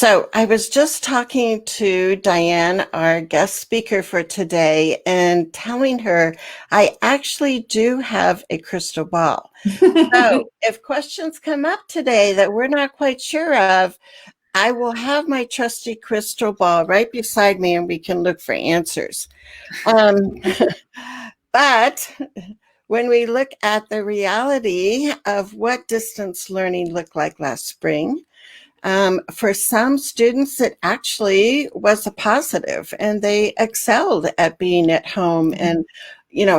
So I was just talking to Diane, our guest speaker for today, and telling her I actually do have a crystal ball. So if questions come up today that we're not quite sure of, I will have my trusty crystal ball right beside me and we can look for answers. Um, but when we look at the reality of what distance learning looked like last spring, for some students, it actually was a positive, and they excelled at being at home and,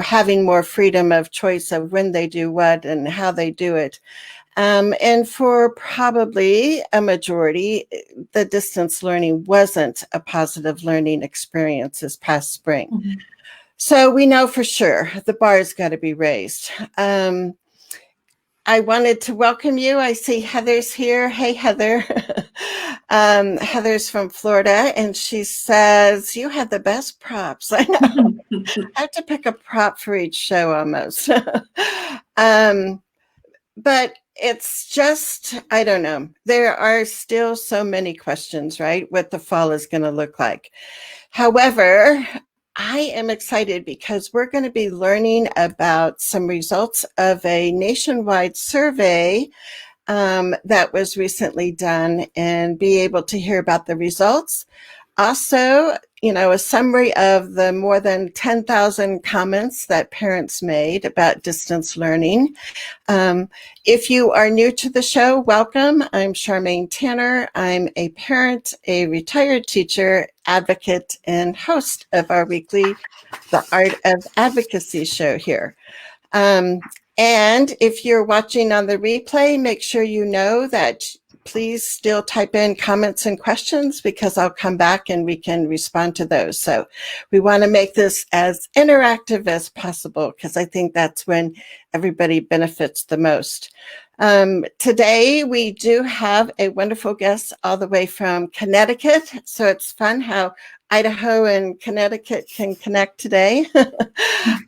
having more freedom of choice of when they do what and how they do it. And for probably a majority, the distance learning wasn't a positive learning experience this past spring. Mm-hmm. So we know for sure the bar's got to be raised. I wanted to welcome you. I see Heather's here. Hey, Heather. Heather's from Florida, and she says, you had the best props. I know. I have to pick a prop for each show almost. But it's just, I don't know. There are still so many questions, right? What the fall is going to look like. However, I am excited because we're going to be learning about some results of a nationwide survey that was recently done and be able to hear about the results. Also, a summary of the more than 10,000 comments that parents made about distance learning. If you are new to the show, welcome. I'm Charmaine Tanner. I'm a parent, a retired teacher, advocate, and host of our weekly The Art of Advocacy show here. And if you're watching on the replay, make sure you know that please still type in comments and questions because I'll come back and we can respond to those. So we want to make this as interactive as possible because I think that's when everybody benefits the most. Today, we do have a wonderful guest all the way from Connecticut. So it's fun how Idaho and Connecticut can connect today.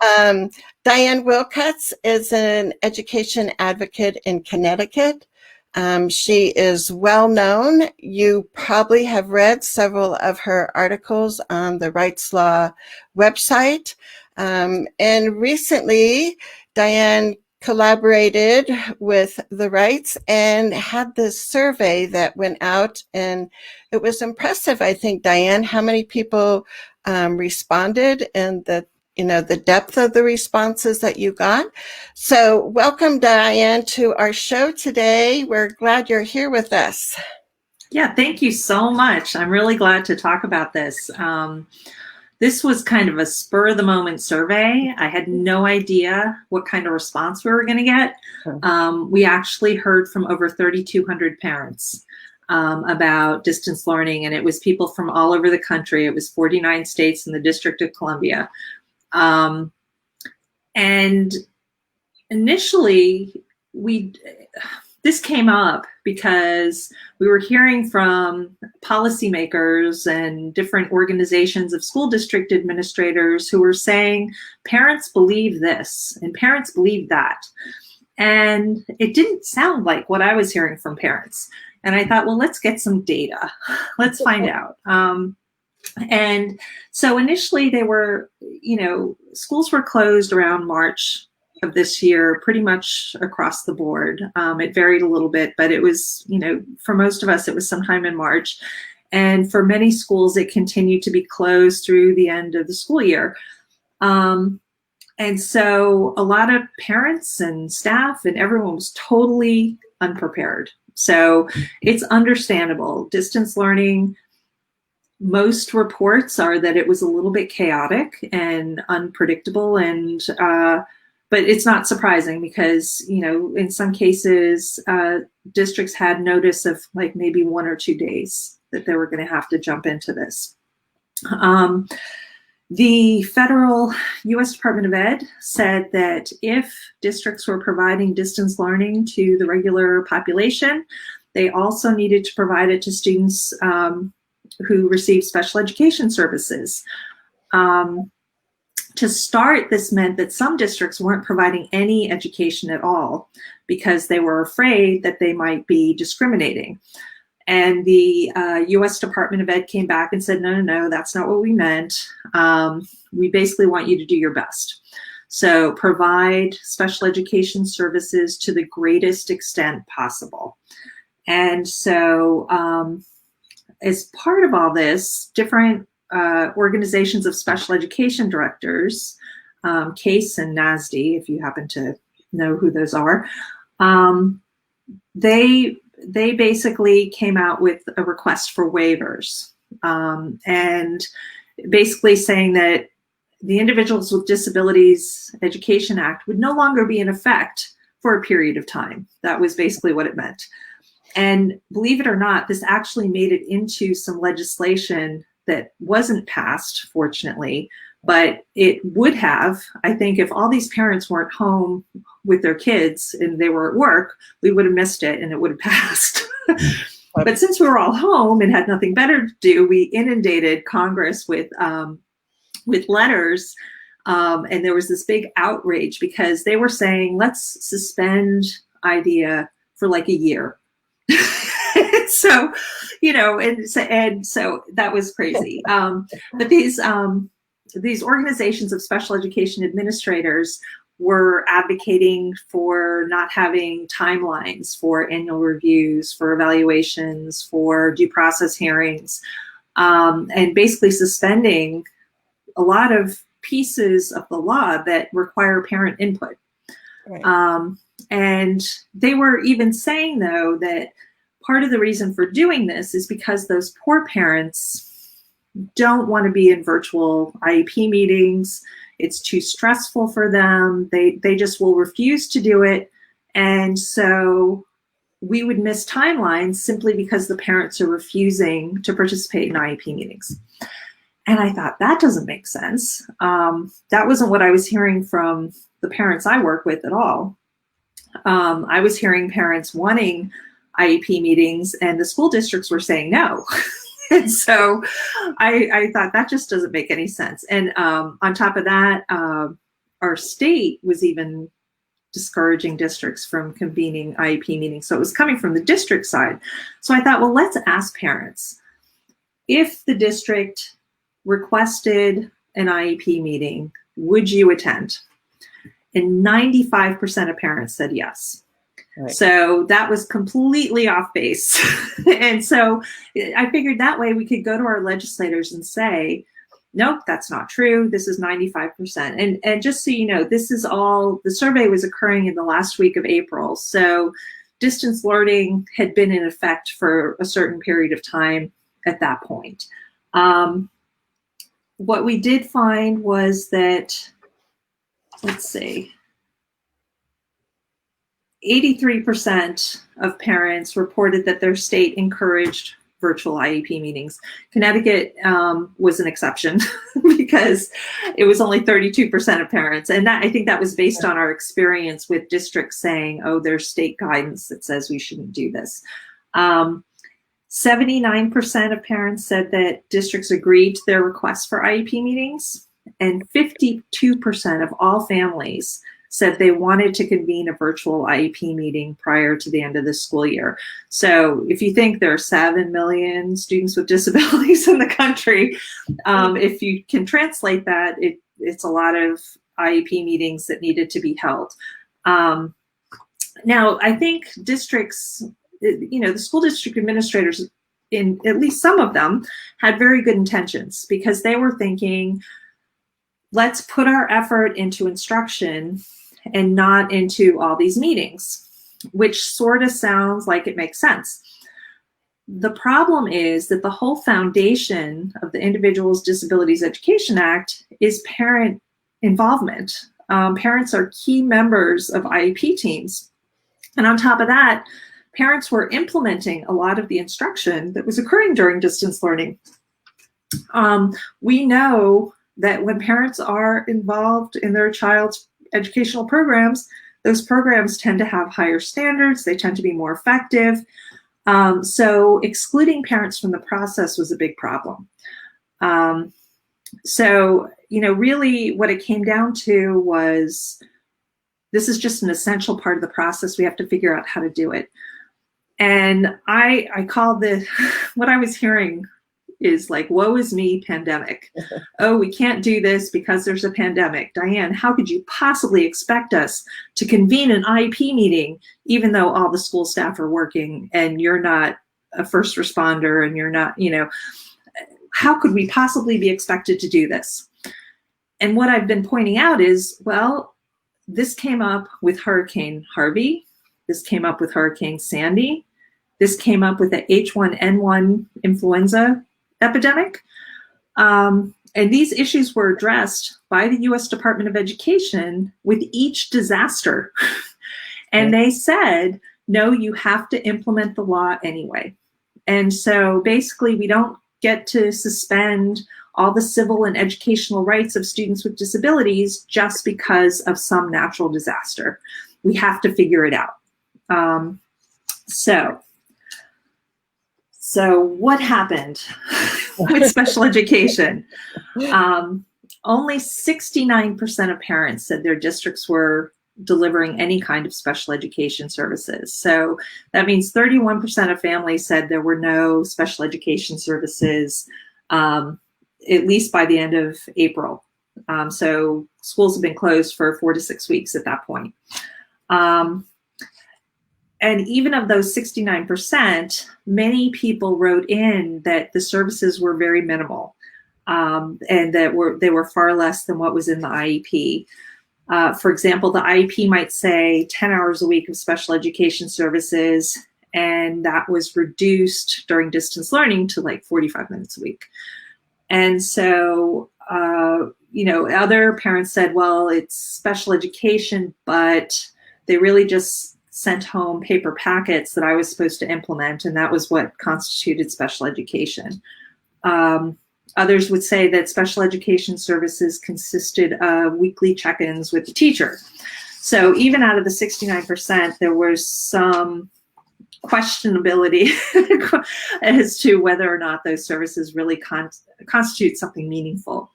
Diane Willcutts is an education advocate in Connecticut. She is well known. You probably have read several of her articles on the Rights Law website. And recently, Diane collaborated with the Rights and had this survey that went out, and it was impressive, I think, Diane, how many people responded and the depth of the responses that you got. So welcome, Diane, to our show today. We're glad you're here with us. Yeah, thank you so much. I'm really glad to talk about this. This was kind of a spur-of-the-moment survey. I had no idea what kind of response we were going to get. We actually heard from over 3,200 parents about distance learning, and it was people from all over the country. It was 49 states and the District of Columbia. And initially, this came up because we were hearing from policymakers and different organizations of school district administrators who were saying, parents believe this and parents believe that. And it didn't sound like what I was hearing from parents. And I thought, well, let's get some data. Let's find out. And so initially they were, schools were closed around March of this year, pretty much across the board. It varied a little bit, but it was, for most of us, it was sometime in March. And for many schools, it continued to be closed through the end of the school year. And so a lot of parents and staff and everyone was totally unprepared. So it's understandable. Distance learning, most reports are that it was a little bit chaotic and unpredictable, and but it's not surprising because, in some cases, districts had notice of like maybe 1 or 2 days that they were going to have to jump into this. The federal U.S. Department of Ed said that if districts were providing distance learning to the regular population, they also needed to provide it to students who receive special education services. To start, this meant that some districts weren't providing any education at all because they were afraid that they might be discriminating. And the U.S. Department of Ed came back and said, no, that's not what we meant. We basically want you to do your best. So provide special education services to the greatest extent possible. And so as part of all this, different organizations of special education directors, CASE and NASD, if you happen to know who those are, they basically came out with a request for waivers, and basically saying that the Individuals with Disabilities Education Act would no longer be in effect for a period of time. That was basically what it meant. And believe it or not, this actually made it into some legislation that wasn't passed, fortunately, but it would have. I think if all these parents weren't home with their kids and they were at work, we would have missed it and it would have passed. But since we were all home and had nothing better to do, we inundated Congress with letters, and there was this big outrage because they were saying, let's suspend IDEA for like a year. So, and so that was crazy. But these organizations of special education administrators were advocating for not having timelines for annual reviews, for evaluations, for due process hearings, and basically suspending a lot of pieces of the law that require parent input. Right. And they were even saying, though, that part of the reason for doing this is because those poor parents don't want to be in virtual IEP meetings. It's too stressful for them. They just will refuse to do it. And so we would miss timelines simply because the parents are refusing to participate in IEP meetings. And I thought, that doesn't make sense. That wasn't what I was hearing from the parents I work with at all. I was hearing parents wanting IEP meetings and the school districts were saying no. And so I thought that just doesn't make any sense. And on top of that, our state was even discouraging districts from convening IEP meetings. So it was coming from the district side. So I thought, well, let's ask parents. If the district requested an IEP meeting, would you attend? And 95% of parents said yes. Right. So that was completely off base. And so I figured that way we could go to our legislators and say, nope, that's not true. This is 95%. And just so you know, this is all, the survey was occurring in the last week of April. So distance learning had been in effect for a certain period of time at that point. What we did find was that, let's see, 83% of parents reported that their state encouraged virtual IEP meetings. Connecticut was an exception because it was only 32% of parents. And that, I think that was based on our experience with districts saying, oh, there's state guidance that says we shouldn't do this. 79% of parents said that districts agreed to their requests for IEP meetings, and 52% of all families said they wanted to convene a virtual IEP meeting prior to the end of the school year. So if you think there are 7 million students with disabilities in the country, if you can translate that, it's a lot of IEP meetings that needed to be held. Now, I think districts, the school district administrators, in at least some of them, had very good intentions because they were thinking, let's put our effort into instruction and not into all these meetings, which sort of sounds like it makes sense. The problem is that the whole foundation of the Individuals with Disabilities Education Act is parent involvement. Parents are key members of IEP teams. And on top of that, parents were implementing a lot of the instruction that was occurring during distance learning. We know that when parents are involved in their child's educational programs, those programs tend to have higher standards, they tend to be more effective. So excluding parents from the process was a big problem. So, really what it came down to was, this is just an essential part of the process. We have to figure out how to do it. And I call what I was hearing is like, woe is me, pandemic. Oh, we can't do this because there's a pandemic. Diane, how could you possibly expect us to convene an IEP meeting, even though all the school staff are working and you're not a first responder and you're not, how could we possibly be expected to do this? And what I've been pointing out is, well, this came up with Hurricane Harvey. This came up with Hurricane Sandy. This came up with the H1N1 influenza epidemic. And these issues were addressed by the US Department of Education with each disaster. And they said, no, you have to implement the law anyway. And so basically we don't get to suspend all the civil and educational rights of students with disabilities just because of some natural disaster. We have to figure it out. So what happened with special education? Only 69% of parents said their districts were delivering any kind of special education services. So that means 31% of families said there were no special education services, at least by the end of April. So schools have been closed for 4 to 6 weeks at that point. And even of those 69%, many people wrote in that the services were very minimal, and that they were far less than what was in the IEP. For example, the IEP might say 10 hours a week of special education services, and that was reduced during distance learning to like 45 minutes a week. And so, other parents said, well, it's special education, but they really just sent home paper packets that I was supposed to implement, and that was what constituted special education. Others would say that special education services consisted of weekly check-ins with the teacher. So even out of the 69%, there was some questionability as to whether or not those services really constitute something meaningful.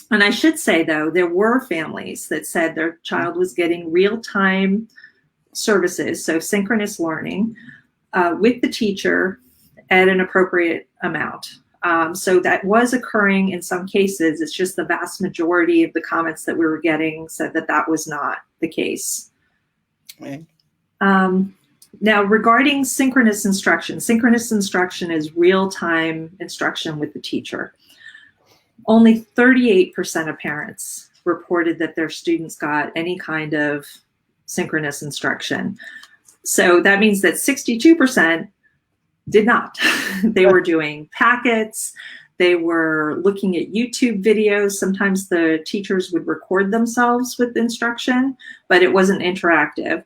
And I should say, though, there were families that said their child was getting real-time services, so synchronous learning, with the teacher at an appropriate amount. So that was occurring in some cases. It's just the vast majority of the comments that we were getting said that that was not the case. Right. Now, regarding synchronous instruction is real-time instruction with the teacher. Only 38% of parents reported that their students got any kind of synchronous instruction. So that means that 62% did not. They were doing packets. They were looking at YouTube videos. Sometimes the teachers would record themselves with instruction, but it wasn't interactive.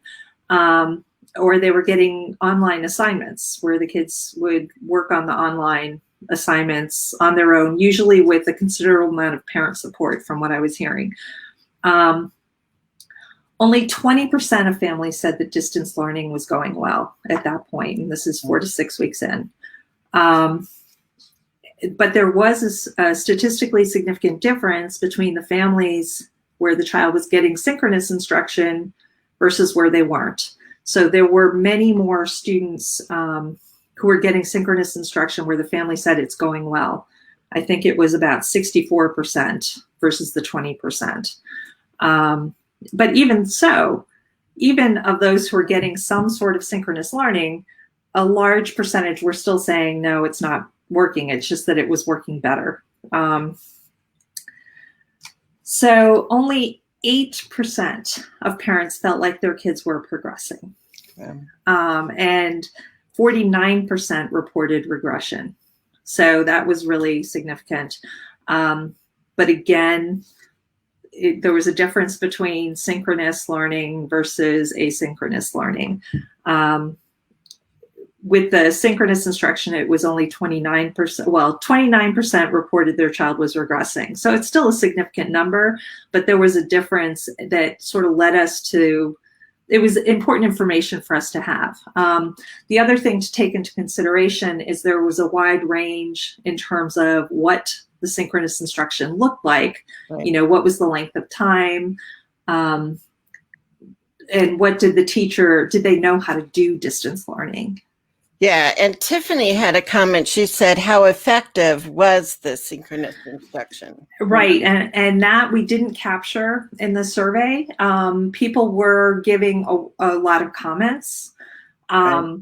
Or they were getting online assignments where the kids would work on the online assignments on their own, usually with a considerable amount of parent support from what I was hearing. Only 20% of families said that distance learning was going well at that point, and this is 4 to 6 weeks in. But there was a statistically significant difference between the families where the child was getting synchronous instruction versus where they weren't. So there were many more students who were getting synchronous instruction where the family said it's going well. I think it was about 64% versus the 20%. But even so, even of those who are getting some sort of synchronous learning, a large percentage were still saying, no, it's not working. It's just that it was working better. So only 8% of parents felt like their kids were progressing. Yeah. And 49% reported regression. So that was really significant. But again, there was a difference between synchronous learning versus asynchronous learning. With the synchronous instruction, it was only 29%. Well, 29% reported their child was regressing. So it's still a significant number, but there was a difference that sort of led us to, it was important information for us to have. The other thing to take into consideration is there was a wide range in terms of what the synchronous instruction looked like. Right. You know, what was the length of time? what did they know how to do distance learning? Yeah, and Tiffany had a comment. She said, how effective was the synchronous instruction? Right, and that we didn't capture in the survey. People were giving a lot of comments, Right.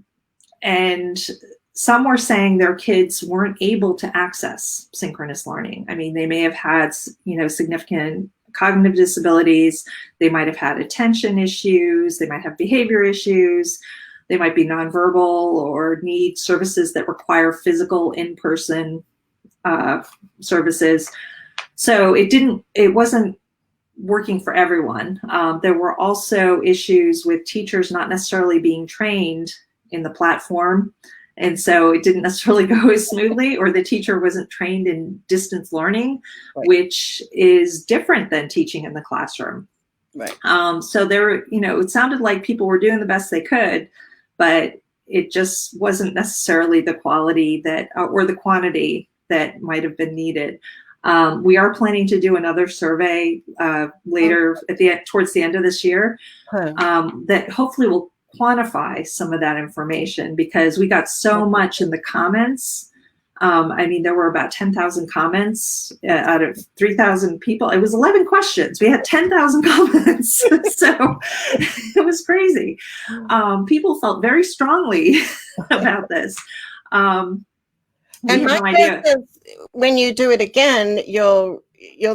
and some were saying their kids weren't able to access synchronous learning. I mean, they may have had, significant cognitive disabilities. They might have had attention issues. They might have behavior issues. They might be nonverbal or need services that require physical in-person services. So it wasn't working for everyone. There were also issues with teachers not necessarily being trained in the platform. And so it didn't necessarily go as smoothly, or the teacher wasn't trained in distance learning, Right. which is different than teaching in the classroom. Right. So there, it sounded like people were doing the best they could, but it just wasn't necessarily the quality that, or the quantity that might have been needed. We are planning to do another survey later towards the end of this year that hopefully will quantify some of that information, because we got so much in the comments. I mean, there were about 10,000 comments out of 3,000 people. It was 11 questions. We had 10,000 comments. So it was crazy. People felt very strongly about this. And my guess is when you do it again, you'll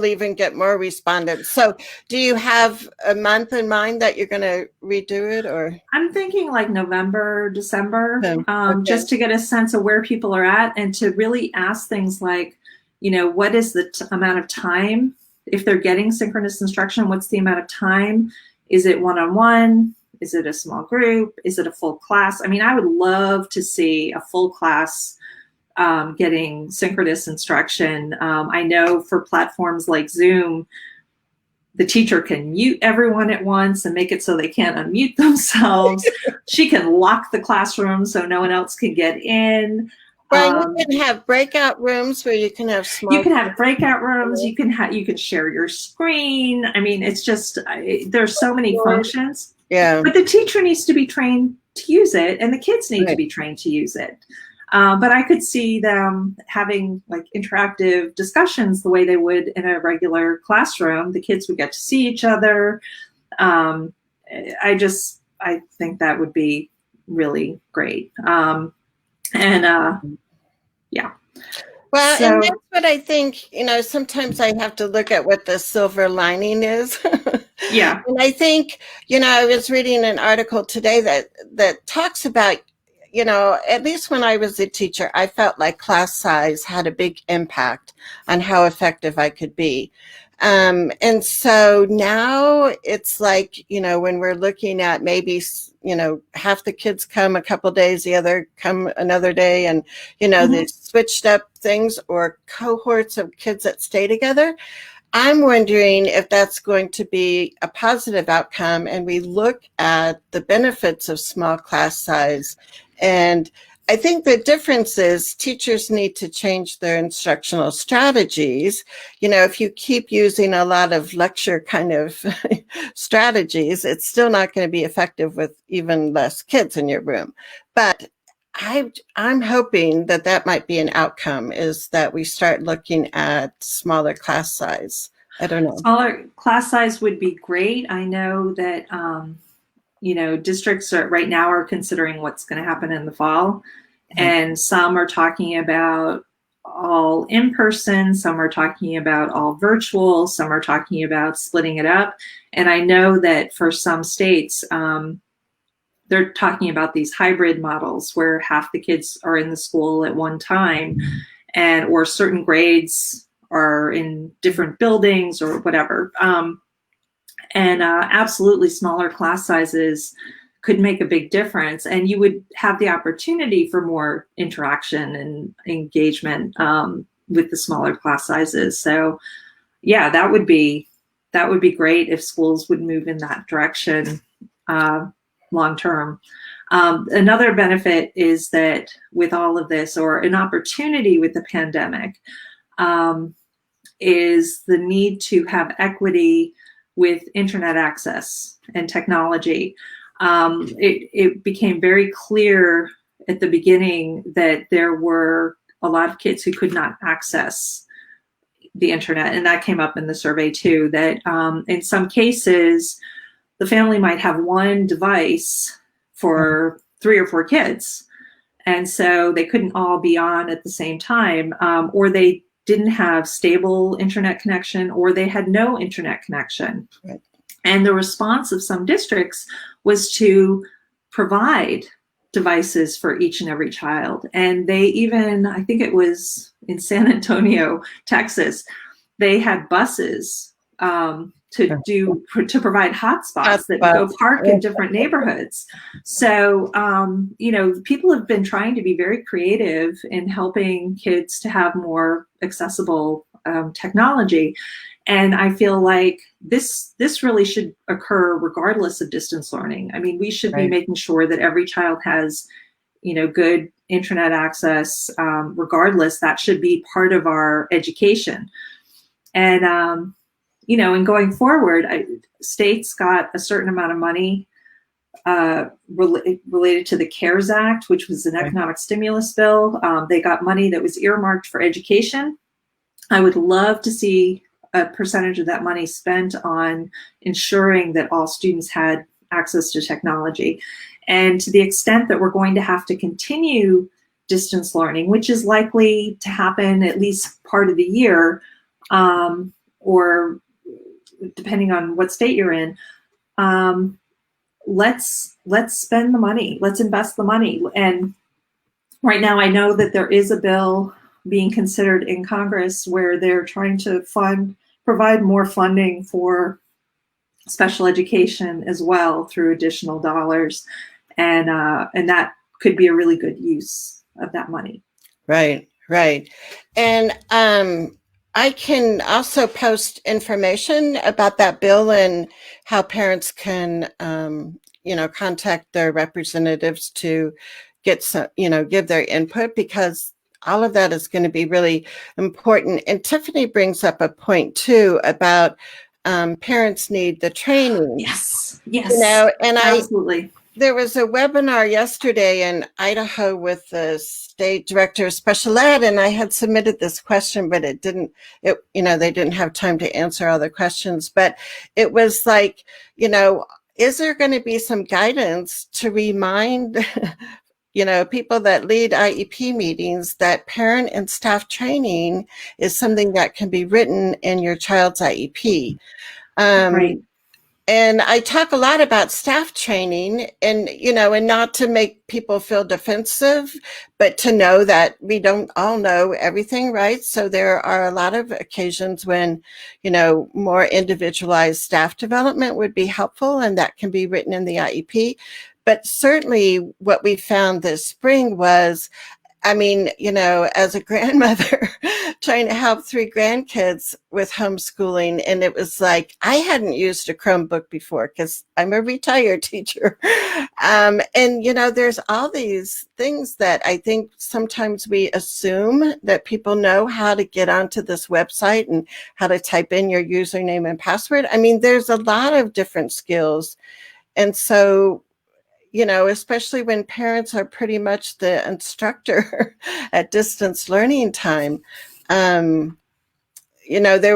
even get more respondents. So do you have a month in mind that you're going to redo it, or? I'm thinking like November, December, Okay. just to get a sense of where people are at, and to really ask things like, what is the amount of time if they're getting synchronous instruction? What's the amount of time? Is it one-on-one? Is it a small group? Is it a full class? I mean, I would love to see a full class getting synchronous instruction. I know for platforms like Zoom, the teacher can mute everyone at once and make it so they can't unmute themselves. She can lock the classroom so no one else can get in. Well, you can have breakout rooms where you can have small. You can have breakout rooms. You can share your screen. I mean, it's just there's so many functions. Yeah. But the teacher needs to be trained to use it, and the kids need to be trained to use it. But I could see them having like interactive discussions the way they would in a regular classroom. The kids would get to see each other. I think that would be really great. Yeah. Well, and that's what I think, sometimes I have to look at what the silver lining is. Yeah. And I think, I was reading an article today that talks about, at least when I was a teacher, I felt like class size had a big impact on how effective I could be. And so now it's like, when we're looking at maybe, half the kids come a couple days, the other come another day, and, they switched up things, or cohorts of kids that stay together. I'm wondering if that's going to be a positive outcome, and we look at the benefits of small class size. And I think the difference is teachers need to change their instructional strategies. If you keep using a lot of lecture kind of strategies, it's still not going to be effective with even less kids in your room. But I'm hoping that might be an outcome, is that we start looking at smaller class size. I don't know. Smaller class size would be great. I know that, districts right now are considering what's going to happen in the fall. And some are talking about all in person, some are talking about all virtual, some are talking about splitting it up. And I know that for some states, they're talking about these hybrid models where half the kids are in the school at one time, or certain grades are in different buildings or whatever. Absolutely smaller class sizes could make a big difference, and you would have the opportunity for more interaction and engagement with the smaller class sizes. So yeah, that would be great if schools would move in that direction long term. Another benefit is that with all of this, or an opportunity with the pandemic, is the need to have equity with internet access and technology. It became very clear at the beginning that there were a lot of kids who could not access the internet, and that came up in the survey too, that in some cases the family might have one device for 3 or 4 kids, and so they couldn't all be on at the same time, or they didn't have stable internet connection, or they had no internet connection. Right. And the response of some districts was to provide devices for each and every child. And they even, I think it was in San Antonio, Texas, they had buses to provide hotspots that go park in different neighborhoods. So, people have been trying to be very creative in helping kids to have more accessible technology. And I feel like this really should occur regardless of distance learning. I mean, we should be making sure that every child has, good internet access, regardless. That should be part of our education. And, and going forward, states got a certain amount of money related to the CARES Act, which was an economic stimulus bill. They got money that was earmarked for education. I would love to see a percentage of that money spent on ensuring that all students had access to technology. And to the extent that we're going to have to continue distance learning, which is likely to happen at least part of the year, or depending on what state you're in, let's spend the money, let's invest the money. And right now I know that there is a bill being considered in Congress where they're trying to provide more funding for special education as well through additional dollars. And that could be a really good use of that money. Right. And I can also post information about that bill and how parents can, contact their representatives to get some, give their input, because all of that is going to be really important. And Tiffany brings up a point too about parents need the training. Yes. And absolutely. There was a webinar yesterday in Idaho with the state director of special ed, and I had submitted this question, but they didn't have time to answer all the questions. But it was like, is there going to be some guidance to remind people that lead IEP meetings that parent and staff training is something that can be written in your child's IEP. Right. And I talk a lot about staff training and not to make people feel defensive, but to know that we don't all know everything, right? So there are a lot of occasions when, more individualized staff development would be helpful, and that can be written in the IEP. But certainly what we found this spring was, as a grandmother trying to help 3 grandkids with homeschooling, and it was like, I hadn't used a Chromebook before because I'm a retired teacher. There's all these things that I think sometimes we assume that people know how to get onto this website and how to type in your username and password. There's a lot of different skills. And so, especially when parents are pretty much the instructor at distance learning time. There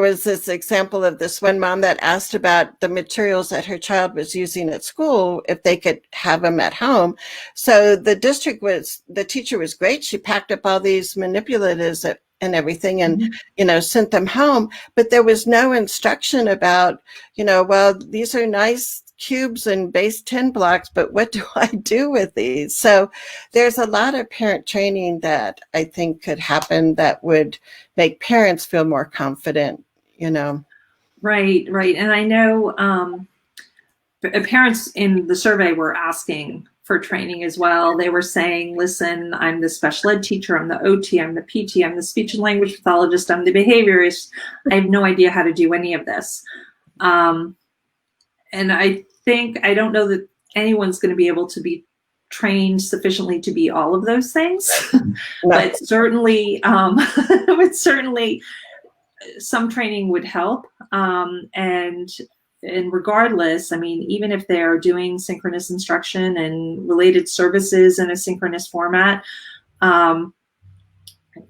was this example of this one mom that asked about the materials that her child was using at school, if they could have them at home. So the teacher was great. She packed up all these manipulatives and everything and, sent them home. But there was no instruction about, these are nice cubes and base 10 blocks, but what do I do with these? So there's a lot of parent training that I think could happen that would make parents feel more confident, Right. And I know parents in the survey were asking for training as well. They were saying, listen, I'm the special ed teacher, I'm the OT, I'm the PT, I'm the speech and language pathologist, I'm the behaviorist. I have no idea how to do any of this. And I don't know that anyone's going to be able to be trained sufficiently to be all of those things, but certainly some training would help. And and regardless, I mean, even if they're doing synchronous instruction and related services in a synchronous format, as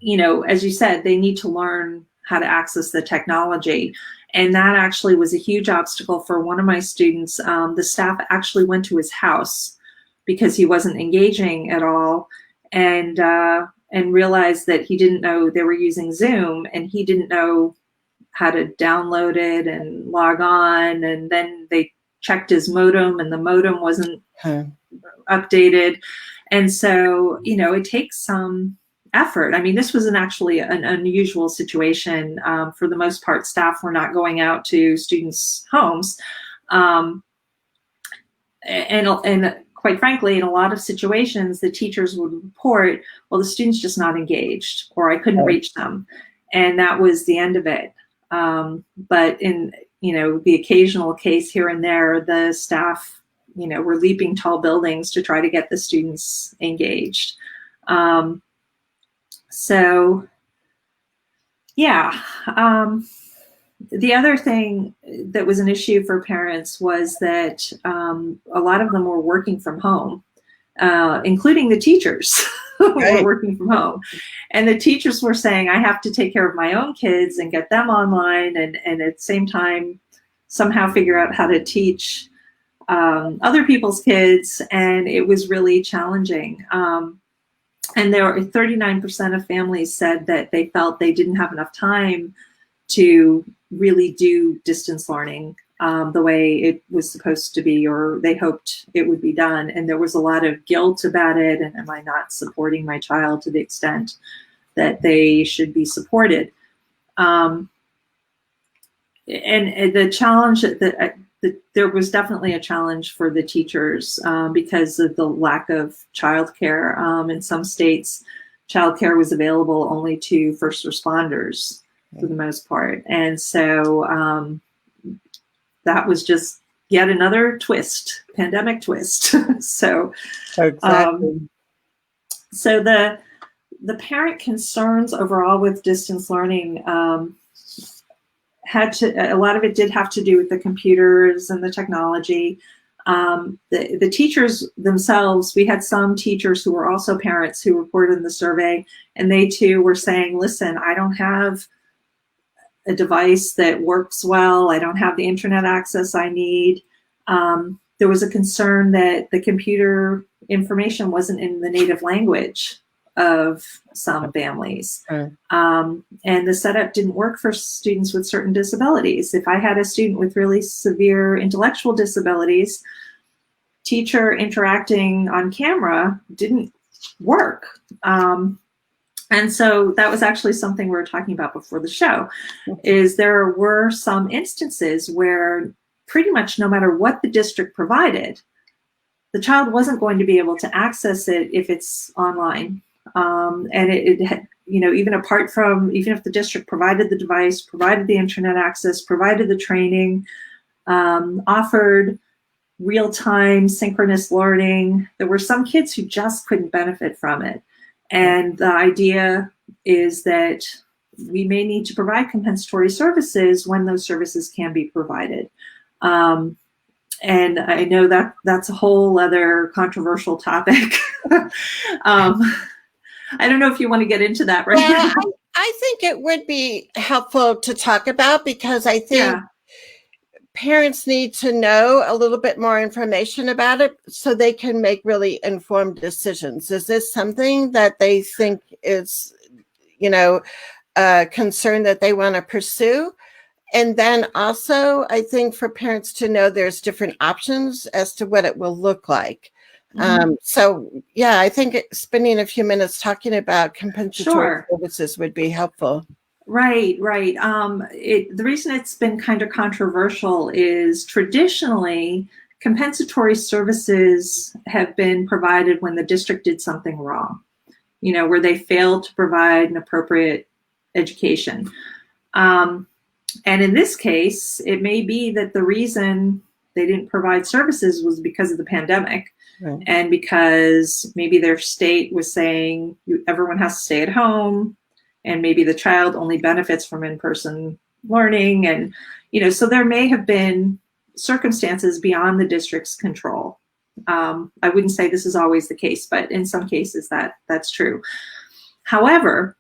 you said, they need to learn how to access the technology. And that actually was a huge obstacle for one of my students. The staff actually went to his house because he wasn't engaging at all, and realized that he didn't know they were using Zoom, and he didn't know how to download it and log on. And then they checked his modem, and the modem wasn't updated. And so, it takes some effort. I mean, this was actually an unusual situation. For the most part, staff were not going out to students' homes. And quite frankly, in a lot of situations, the teachers would report, well, the student's just not engaged, or I couldn't reach them. And that was the end of it. But in, the occasional case here and there, the staff, were leaping tall buildings to try to get the students engaged. So, yeah. The other thing that was an issue for parents was that a lot of them were working from home, including the teachers who were working from home. And the teachers were saying, I have to take care of my own kids and get them online, and at the same time somehow figure out how to teach other people's kids. And it was really challenging. And there were 39% of families said that they felt they didn't have enough time to really do distance learning the way it was supposed to be, or they hoped it would be done. And there was a lot of guilt about it. And am I not supporting my child to the extent that they should be supported? And the challenge that there was definitely a challenge for the teachers because of the lack of childcare. In some states, childcare was available only to first responders for the most part. And so that was just yet another twist, pandemic twist. So exactly. So the parent concerns overall with distance learning a lot of it did have to do with the computers and the technology. The teachers themselves, we had some teachers who were also parents who reported in the survey, and they too were saying, listen, I don't have a device that works well. I don't have the internet access I need. There was a concern that the computer information wasn't in the native language of some families. And the setup didn't work for students with certain disabilities. If I had a student with really severe intellectual disabilities, teacher interacting on camera didn't work. And so that was actually something we were talking about before the show, is there were some instances where pretty much no matter what the district provided, the child wasn't going to be able to access it if it's online. And it had, even apart from, even if the district provided the device, provided the internet access, provided the training, offered real-time synchronous learning, there were some kids who just couldn't benefit from it. And the idea is that we may need to provide compensatory services when those services can be provided. And I know that that's a whole other controversial topic. I don't know if you want to get into that right now. I think it would be helpful to talk about, because I think parents need to know a little bit more information about it so they can make really informed decisions. Is this something that they think is, a concern that they want to pursue? And then also, I think for parents to know there's different options as to what it will look like. So, yeah, I think spending a few minutes talking about compensatory services would be helpful. Right. The reason it's been kind of controversial is traditionally compensatory services have been provided when the district did something wrong, where they failed to provide an appropriate education. And in this case, it may be that the reason they didn't provide services was because of the pandemic. Right. And because maybe their state was saying everyone has to stay at home, and maybe the child only benefits from in-person learning. And, so there may have been circumstances beyond the district's control. I wouldn't say this is always the case, but in some cases that's true. However,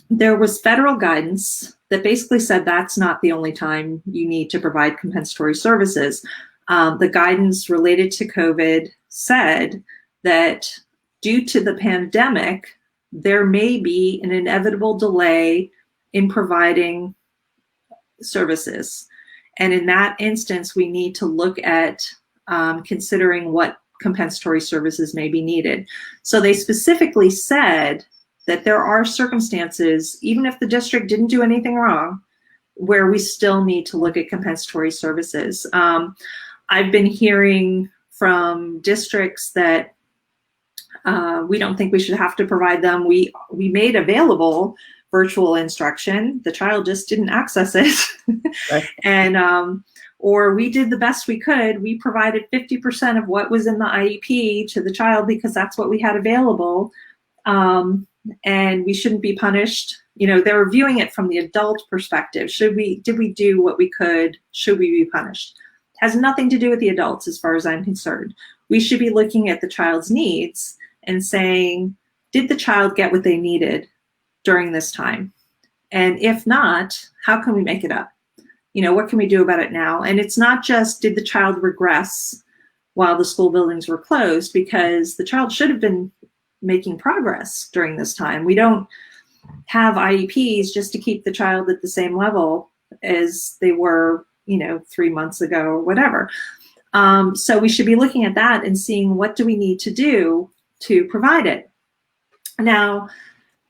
there was federal guidance that basically said that's not the only time you need to provide compensatory services. The guidance related to COVID said that due to the pandemic, there may be an inevitable delay in providing services. And in that instance, we need to look at considering what compensatory services may be needed. So they specifically said that there are circumstances, even if the district didn't do anything wrong, where we still need to look at compensatory services. I've been hearing from districts that we don't think we should have to provide them. We made available virtual instruction. The child just didn't access it. Right. And or we did the best we could. We provided 50% of what was in the IEP to the child because that's what we had available. And we shouldn't be punished. You know, they're viewing it from the adult perspective. Did we do what we could? Should we be punished? It has nothing to do with the adults as far as I'm concerned. We should be looking at the child's needs and saying, did the child get what they needed during this time? And if not, how can we make it up? You know, what can we do about it now? And it's not just, did the child regress while the school buildings were closed, because the child should have been making progress during this time. We don't have IEPs just to keep the child at the same level as they were, you know, 3 months ago or whatever. So we should be looking at that and seeing what do we need to do to provide it. Now,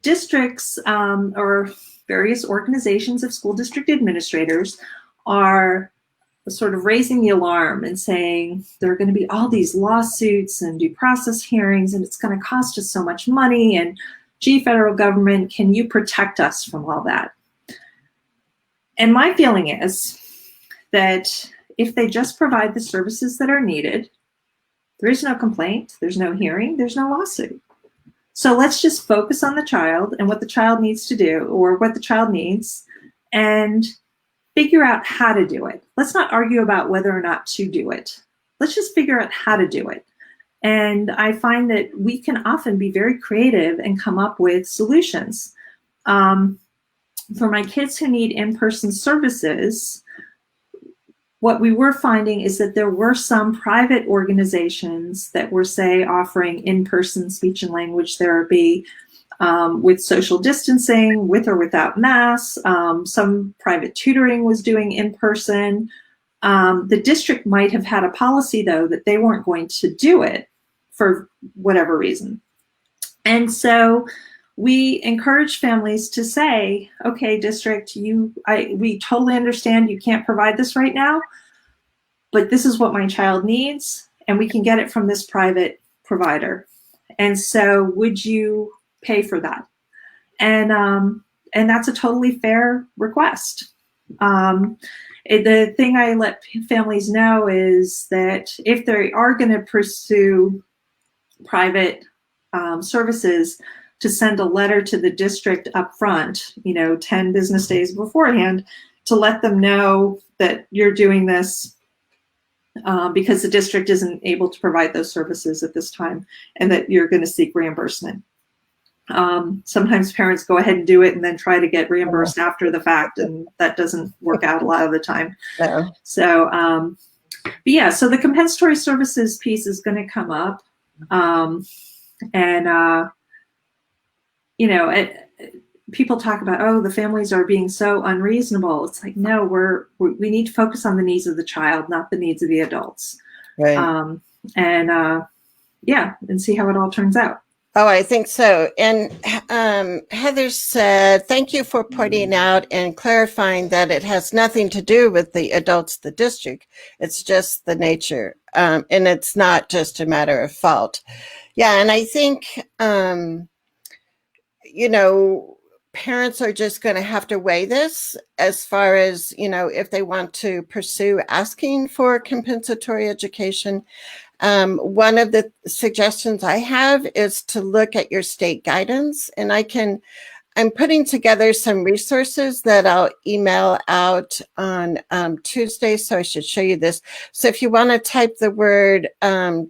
districts or various organizations of school district administrators are sort of raising the alarm and saying there are going to be all these lawsuits and due process hearings, and it's going to cost us so much money, and gee, federal government, can you protect us from all that? And my feeling is that if they just provide the services that are needed, there is no complaint, there's no hearing, there's no lawsuit. So let's just focus on the child and what the child needs to do, or what the child needs, and figure out how to do it. Let's not argue about whether or not to do it. Let's just figure out how to do it. And I find that we can often be very creative and come up with solutions. For my kids who need in-person services, what we were finding is that there were some private organizations that were, say, offering in-person speech and language therapy with social distancing, with or without masks. Some private tutoring was doing in-person. The district might have had a policy, though, that they weren't going to do it for whatever reason. And so we encourage families to say, okay, district, we totally understand you can't provide this right now, but this is what my child needs, and we can get it from this private provider. And so would you pay for that? And that's a totally fair request. The thing I let families know is that if they are going to pursue private services, to send a letter to the district up front, 10 business days beforehand, to let them know that you're doing this because the district isn't able to provide those services at this time, and that you're going to seek reimbursement. Sometimes parents go ahead and do it and then try to get reimbursed after the fact, and that doesn't work out a lot of the time. No. So, but yeah, so the compensatory services piece is going to come up. People talk about, oh, the families are being so unreasonable. It's like, no, we need to focus on the needs of the child, not the needs of the adults. Right. And see how it all turns out. Oh, I think so. And Heather said, thank you for pointing out and clarifying that it has nothing to do with the adults, the district. It's just the nature. And it's not just a matter of fault. Yeah. And I think, parents are just going to have to weigh this as far as, if they want to pursue asking for compensatory education. One of the suggestions I have is to look at your state guidance, and I can I'm putting together some resources that I'll email out on Tuesday, so I should show you this. So if you want to type the word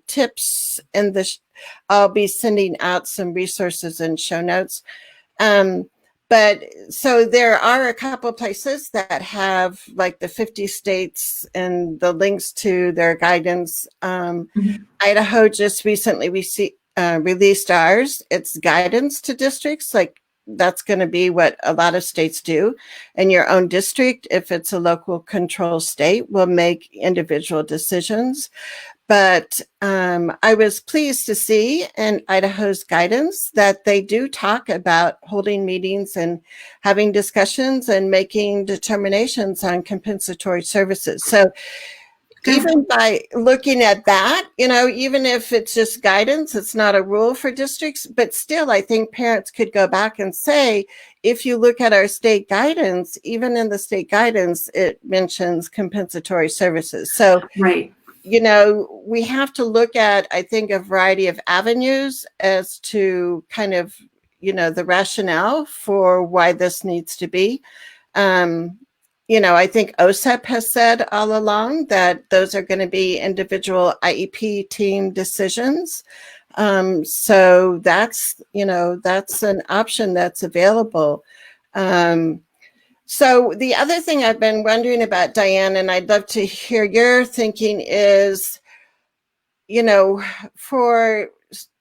tips in the, I'll be sending out some resources and show notes. But so there are a couple places that have like the 50 states and the links to their guidance. Idaho just recently released ours. It's guidance to districts. Like that's going to be what a lot of states do. And your own district, if it's a local control state, will make individual decisions. But I was pleased to see in Idaho's guidance that they do talk about holding meetings and having discussions and making determinations on compensatory services. So even by looking at that, even if it's just guidance, it's not a rule for districts, but still, I think parents could go back and say, if you look at our state guidance, even in the state guidance, it mentions compensatory services. So, right. We have to look at, I think, a variety of avenues as to kind of, the rationale for why this needs to be. I think OSEP has said all along that those are going to be individual IEP team decisions. So that's an option that's available. So the other thing I've been wondering about, Diane, and I'd love to hear your thinking is,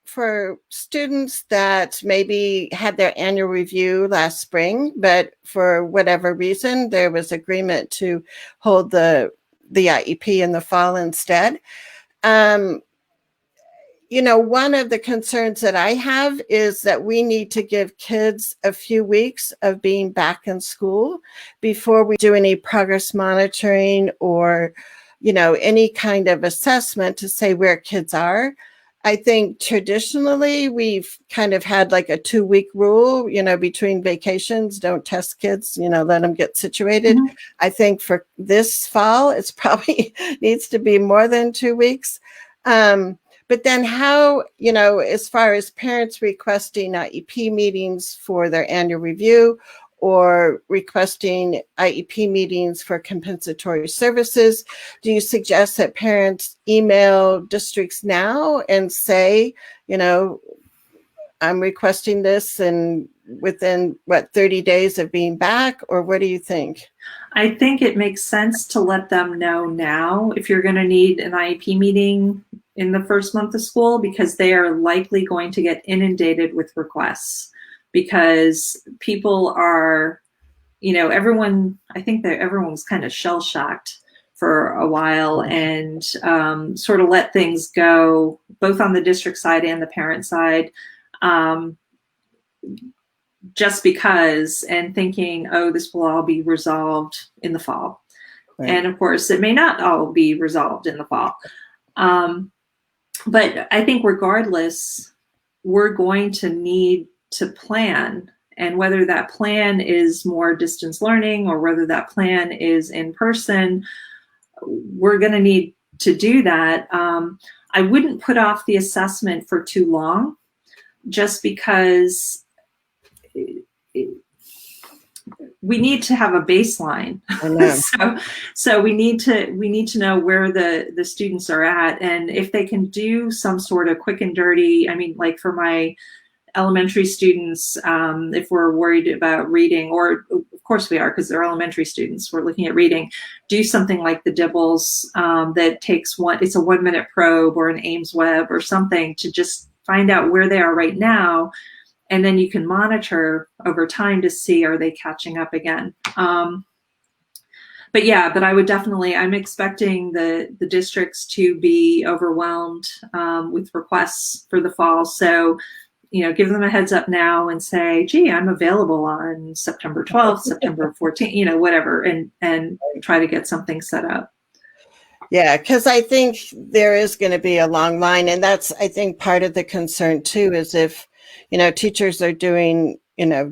for students that maybe had their annual review last spring, but for whatever reason, there was agreement to hold the IEP in the fall instead. One of the concerns that I have is that we need to give kids a few weeks of being back in school before we do any progress monitoring or, any kind of assessment to say where kids are. I think traditionally we've kind of had like a 2-week rule, between vacations, don't test kids, let them get situated. Mm-hmm. I think for this fall, it's probably needs to be more than 2 weeks. But then how, as far as parents requesting IEP meetings for their annual review or requesting IEP meetings for compensatory services, do you suggest that parents email districts now and say, I'm requesting this and within 30 days of being back, or what do you think? I think it makes sense to let them know now if you're going to need an IEP meeting in the first month of school, because they are likely going to get inundated with requests because people are, I think that everyone was kind of shell-shocked for a while and sort of let things go, both on the district side and the parent side, just because, and thinking, oh, this will all be resolved in the fall. Right. And of course, it may not all be resolved in the fall. But I think regardless, we're going to need to plan, and whether that plan is more distance learning or whether that plan is in person, we're going to need to do that. I wouldn't put off the assessment for too long, just because we need to have a baseline. so we need to know where the students are at, and if they can do some sort of quick and dirty. I mean, like for my elementary students, if we're worried about reading, or of course we are because they're elementary students, we're looking at reading, do something like the Dibbles that takes it's a 1-minute probe or an Ames Web or something to just find out where they are right now. And then you can monitor over time to see, are they catching up again? But I would definitely, I'm expecting the districts to be overwhelmed with requests for the fall. So, give them a heads up now and say, gee, I'm available on September 12th, September 14th, whatever, and try to get something set up. Yeah, because I think there is going to be a long line. And that's, I think, part of the concern too, is if, teachers are doing,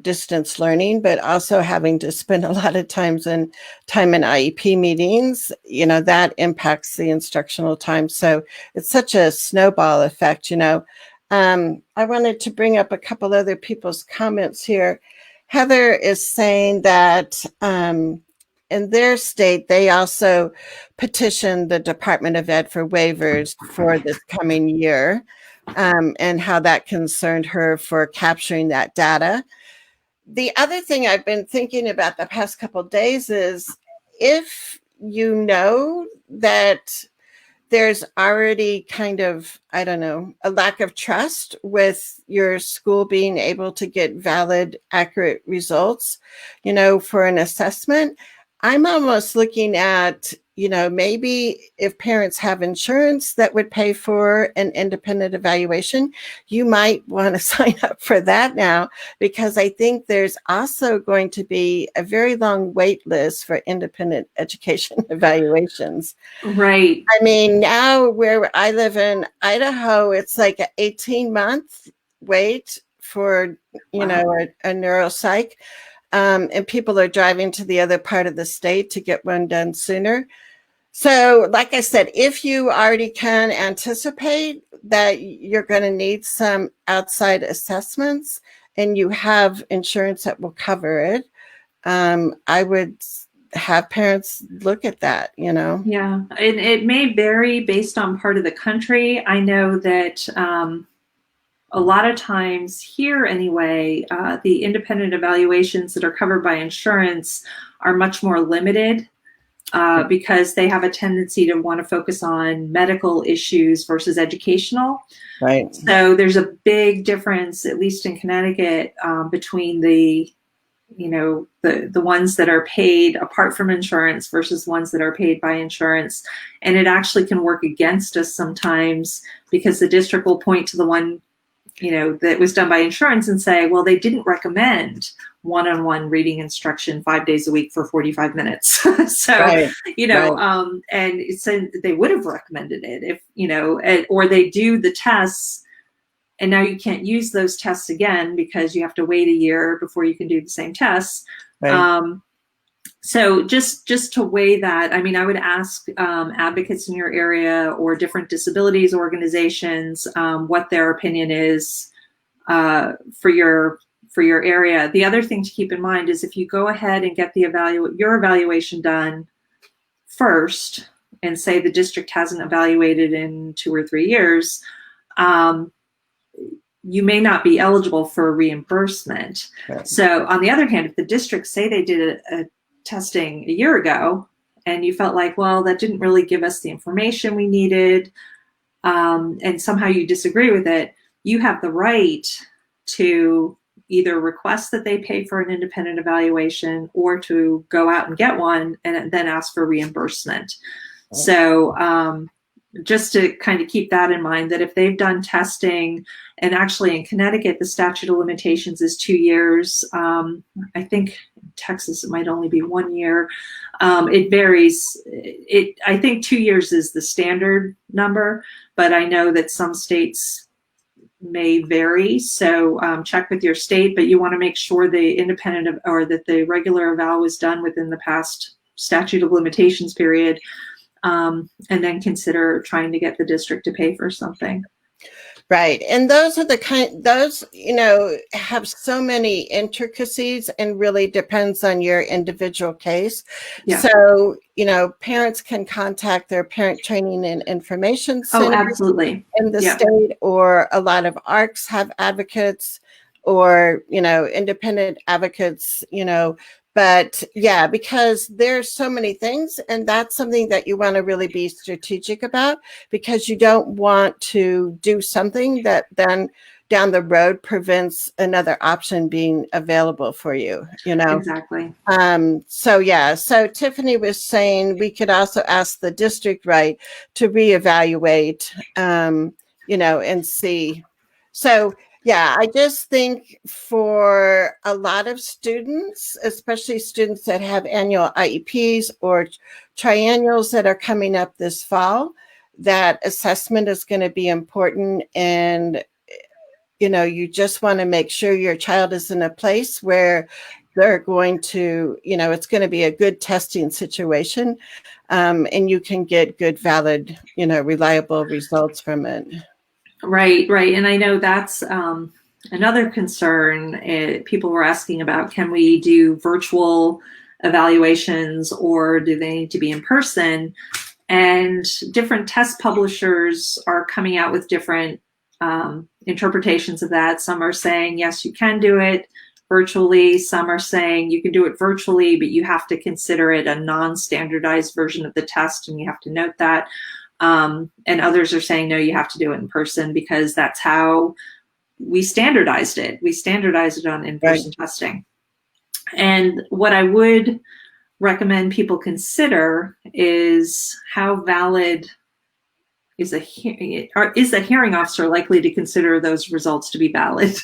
distance learning, but also having to spend a lot of time in IEP meetings, that impacts the instructional time. So it's such a snowball effect, I wanted to bring up a couple other people's comments here. Heather is saying that in their state, they also petitioned the Department of Ed for waivers for this coming year, and how that concerned her for capturing that data. The other thing I've been thinking about the past couple of days is if you know that there's already kind of, I don't know, a lack of trust with your school being able to get valid, accurate results, for an assessment. I'm almost looking at, maybe if parents have insurance that would pay for an independent evaluation, you might want to sign up for that now, because I think there's also going to be a very long wait list for independent education evaluations. Right. I mean, now where I live in Idaho, it's like an 18-month wait for, a neuropsych. And people are driving to the other part of the state to get one done sooner. So, like I said, if you already can anticipate that you're going to need some outside assessments and you have insurance that will cover it, I would have parents look at that, Yeah, and it may vary based on part of the country. I know that a lot of times here anyway, the independent evaluations that are covered by insurance are much more limited because they have a tendency to want to focus on medical issues versus educational. Right. So there's a big difference, at least in Connecticut, between the ones that are paid apart from insurance versus ones that are paid by insurance. And it actually can work against us sometimes because the district will point to the one that was done by insurance and say, well, they didn't recommend one-on-one reading instruction 5 days a week for 45 minutes. So, right. And so they would have recommended it if, or they do the tests and now you can't use those tests again because you have to wait a year before you can do the same tests. Right. So just to weigh that, I mean, I would ask advocates in your area or different disabilities organizations what their opinion is for your area. The other thing to keep in mind is if you go ahead and get your evaluation done first and say the district hasn't evaluated in 2 or 3 years, you may not be eligible for reimbursement. Right. So on the other hand, if the district say they did a testing a year ago and you felt like, well, that didn't really give us the information we needed, and somehow you disagree with it, you have the right to either request that they pay for an independent evaluation or to go out and get one and then ask for reimbursement. Oh. So just to kind of keep that in mind, that if they've done testing, and actually in Connecticut, the statute of limitations is 2 years. I think in Texas, it might only be 1 year. It varies. I think 2 years is the standard number, but I know that some states may vary. So check with your state, but you want to make sure the independent or that the regular eval was done within the past statute of limitations period. And then consider trying to get the district to pay for something. Right. And those are have so many intricacies and really depends on your individual case. Yeah. So, parents can contact their parent training and information center absolutely. In the state, or a lot of ARCs have advocates or, independent advocates, But yeah, because there's so many things, and that's something that you want to really be strategic about, because you don't want to do something that then down the road prevents another option being available for you, Exactly. So Tiffany was saying we could also ask the district, right, to reevaluate, and see. So yeah, I just think for a lot of students, especially students that have annual IEPs or triennials that are coming up this fall, that assessment is going to be important. And, you just want to make sure your child is in a place where they're going to, it's going to be a good testing situation, and you can get good, valid, reliable results from it. Right. And I know that's Another concern people were asking about, can we do virtual evaluations or do they need to be in person? And different test publishers are coming out with different interpretations of that. Some are saying, yes, you can do it virtually. Some are saying you can do it virtually, but you have to consider it a non-standardized version of the test, and you have to note that. And others are saying, no, you have to do it in person because that's how we standardized it. We standardized it on in-person testing. And what I would recommend people consider is how valid is the hearing officer likely to consider those results to be valid?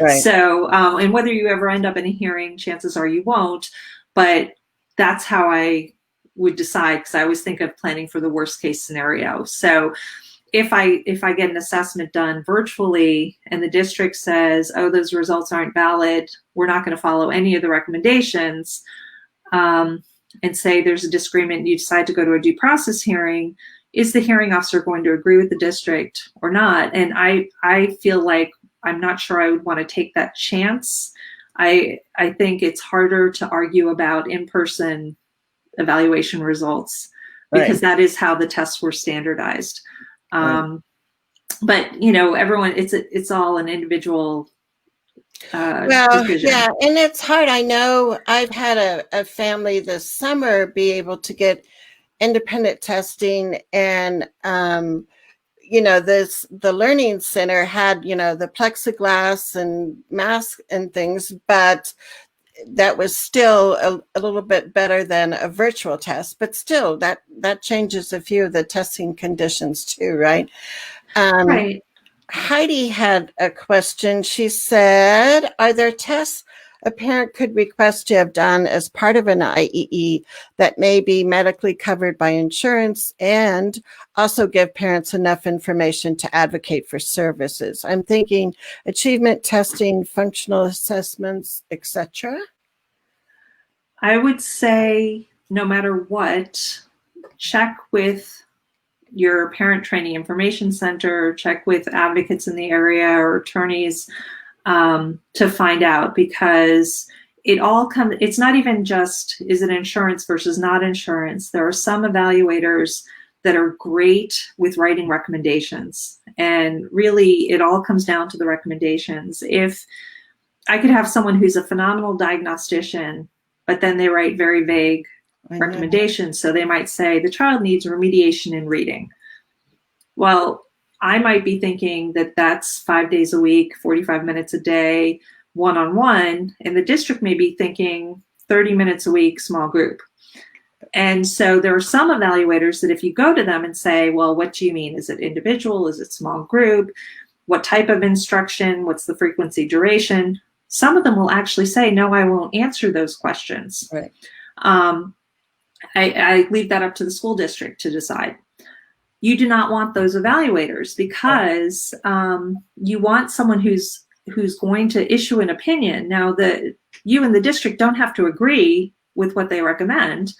Right. So, and whether you ever end up in a hearing, chances are you won't, but that's how I would decide, because I always think of planning for the worst case scenario. So if I get an assessment done virtually and the district says, oh, those results aren't valid, we're not going to follow any of the recommendations, and say there's a disagreement and you decide to go to a due process hearing, is the hearing officer going to agree with the district or not? And I feel like I'm not sure I would want to take that chance. I think it's harder to argue about in-person evaluation results because that is how the tests were standardized. But everyone, it's all an individual decision. Yeah, and it's hard. I know I've had a family this summer be able to get independent testing, and the learning center had the plexiglass and mask and things, but that was still a little bit better than a virtual test, but still that changes a few of the testing conditions too, right? Right. Heidi had a question. She said, are there tests a parent could request to have done as part of an IEE that may be medically covered by insurance and also give parents enough information to advocate for services? I'm thinking achievement testing, functional assessments, etc. I would say no matter what, check with your parent training information center, check with advocates in the area or attorneys to find out, because it's not even just, is it insurance versus not insurance? There are some evaluators that are great with writing recommendations. And really, it all comes down to the recommendations. If I could have someone who's a phenomenal diagnostician, but then they write very vague recommendations. So they might say the child needs remediation in reading. Well, I might be thinking that that's 5 days a week, 45 minutes a day, one-on-one, and the district may be thinking 30 minutes a week, small group. And so there are some evaluators that if you go to them and say, well, what do you mean? Is it individual? Is it small group? What type of instruction? What's the frequency, duration? Some of them will actually say, no, I won't answer those questions. Right. I leave that up to the school district to decide. You do not want those evaluators because you want someone who's going to issue an opinion. Now, you and the district don't have to agree with what they recommend,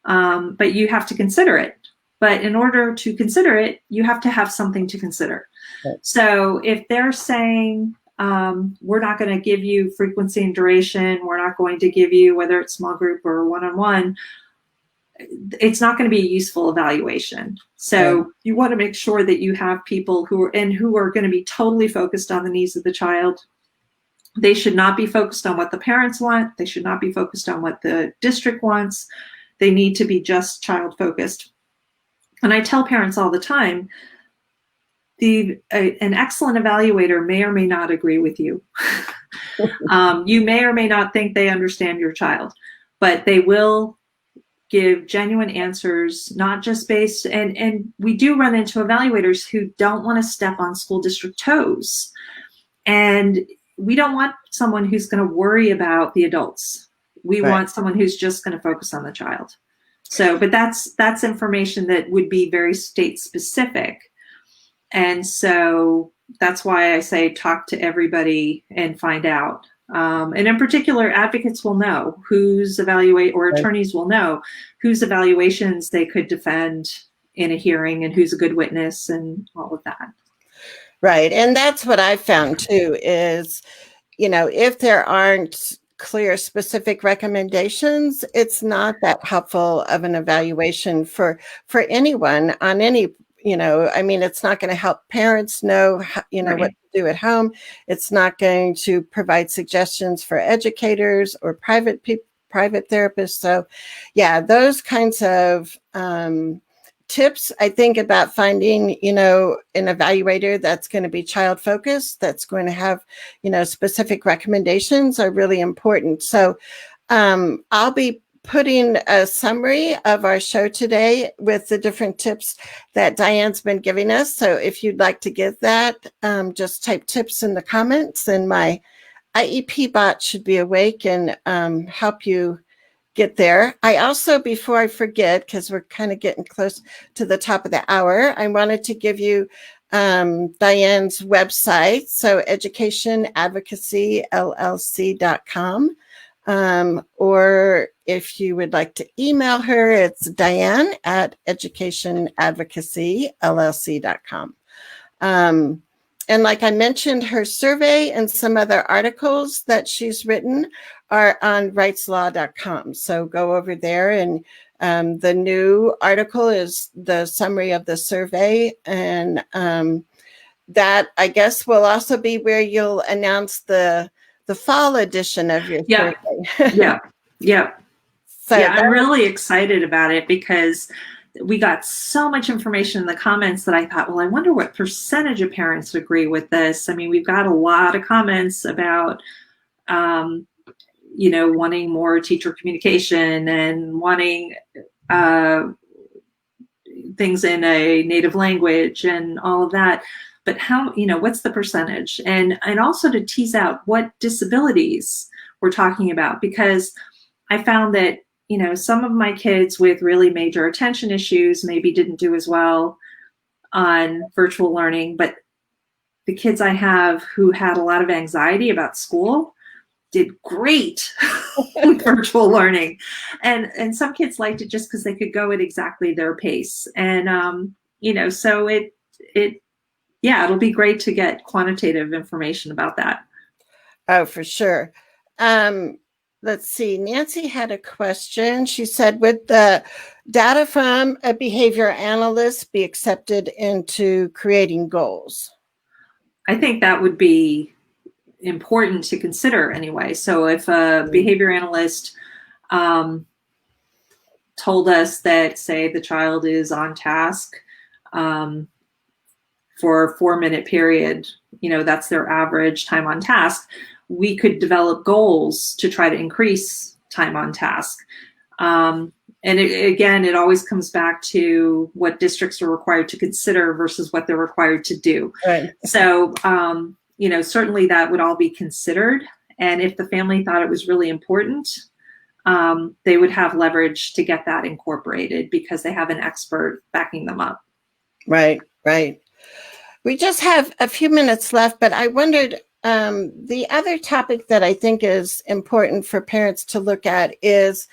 but you have to consider it. But in order to consider it, you have to have something to consider. Right. So if they're saying, we're not going to give you frequency and duration, we're not going to give you whether it's small group or one-on-one, it's not going to be a useful evaluation. So you want to make sure that you have people who are going to be totally focused on the needs of the child. They should not be focused on what the parents want. They should not be focused on what the district wants. They need to be just child focused. And I tell parents all the time, an excellent evaluator may or may not agree with you. You may or may not think they understand your child, but they will give genuine answers, not just based, and we do run into evaluators who don't want to step on school district toes. And we don't want someone who's going to worry about the adults. We want someone who's just going to focus on the child. So, but that's information that would be very state specific. And so that's why I say talk to everybody and find out. And in particular, advocates will know whose or attorneys will know whose evaluations they could defend in a hearing and who's a good witness and all of that. Right. And that's what I found too is, if there aren't clear specific recommendations, it's not that helpful of an evaluation for anyone on any, I mean, it's not going to help parents know, what Right. to do at home. It's not going to provide suggestions for educators or private therapists. So yeah, those kinds of tips, I think, about finding, an evaluator that's going to be child focused, that's going to have, specific recommendations are really important. So I'll be putting a summary of our show today with the different tips that Diane's been giving us. So if you'd like to get that, just type tips in the comments, and my IEP bot should be awake and help you get there. I also, before I forget, because we're kind of getting close to the top of the hour, I wanted to give you Diane's website. So educationadvocacyllc.com. Or if you would like to email her, it's Diane at educationadvocacyllc.com. And like I mentioned, her survey and some other articles that she's written are on rightslaw.com. So go over there, and the new article is the summary of the survey. And that, I guess, will also be where you'll announce the fall edition of your survey. Yeah. So yeah, I'm really excited about it because we got so much information in the comments that I thought, well, I wonder what percentage of parents agree with this. I mean, we've got a lot of comments about, wanting more teacher communication and wanting things in a native language and all of that. But how, what's the percentage? And also to tease out what disabilities we're talking about, because I found that some of my kids with really major attention issues maybe didn't do as well on virtual learning, but the kids I have who had a lot of anxiety about school did great with virtual learning. And some kids liked it just because they could go at exactly their pace. And, so it'll be great to get quantitative information about that. Oh, for sure. Let's see. Nancy had a question. She said, would the data from a behavior analyst be accepted into creating goals? I think that would be important to consider anyway. So if a behavior analyst told us that, say, the child is on task for a 4-minute period, that's their average time on task, we could develop goals to try to increase time on task. And it always comes back to what districts are required to consider versus what they're required to do. Right. So, certainly that would all be considered. And if the family thought it was really important, they would have leverage to get that incorporated because they have an expert backing them up. Right. We just have a few minutes left, but I wondered, the other topic that I think is important for parents to look at is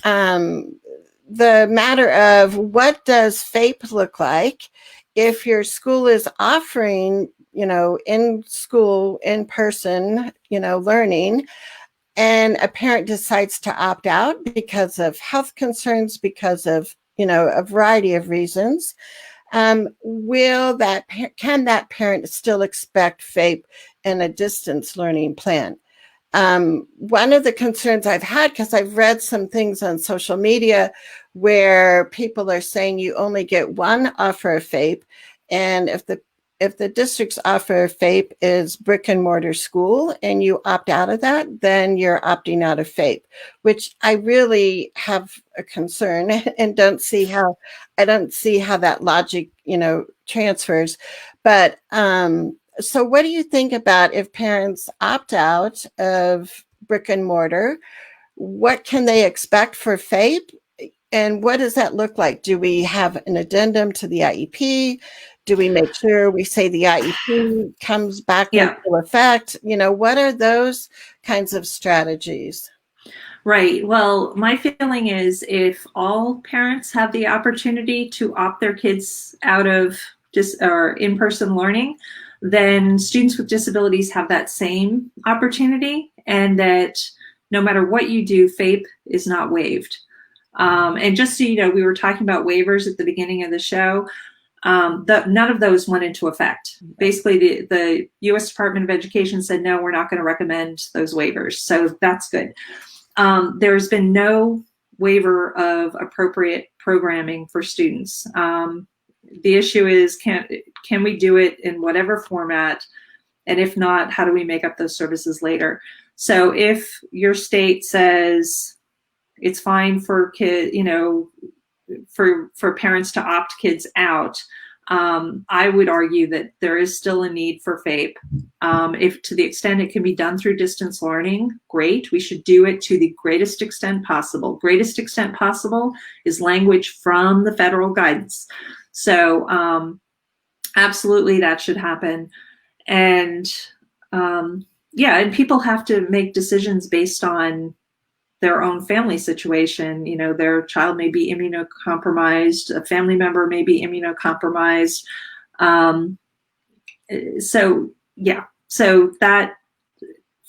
the matter of what does FAPE look like if your school is offering, in school, in person, learning, and a parent decides to opt out because of health concerns, because of, a variety of reasons. Can that parent still expect FAPE and a distance learning plan? One of the concerns I've had, because I've read some things on social media where people are saying you only get one offer of FAPE, and if the district's offer of FAPE is brick and mortar school and you opt out of that, then you're opting out of FAPE, which I really have a concern and don't see how that logic, transfers. But so what do you think about if parents opt out of brick and mortar? What can they expect for FAPE? And what does that look like? Do we have an addendum to the IEP? Do we make sure we say the IEP comes back into effect? What are those kinds of strategies? Right. Well, my feeling is if all parents have the opportunity to opt their kids out of just or in-person learning, then students with disabilities have that same opportunity, and that no matter what you do, FAPE is not waived. And just so you know, we were talking about waivers at the beginning of the show. None of those went into effect. Basically, the U.S. Department of Education said, no, we're not going to recommend those waivers. So that's good. There's been no waiver of appropriate programming for students. The issue is, can we do it in whatever format? And if not, how do we make up those services later? So if your state says it's fine for for parents to opt kids out, I would argue that there is still a need for FAPE. If to the extent it can be done through distance learning, great. We should do it to the greatest extent possible. Greatest extent possible is language from the federal guidance. So absolutely that should happen. And yeah, and people have to make decisions based on their own family situation. You know, their child may be immunocompromised, a family member may be immunocompromised. So yeah, so that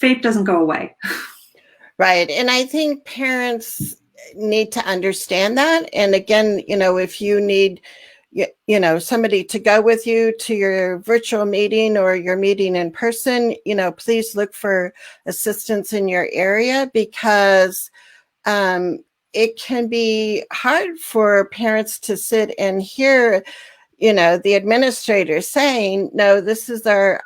FAPE doesn't go away. Right. And I think parents need to understand that. And again, you know, if you need, you know, somebody to go with you to your virtual meeting or your meeting in person, you know, please look for assistance in your area, because it can be hard for parents to sit and hear, you know, the administrator saying, no, this is the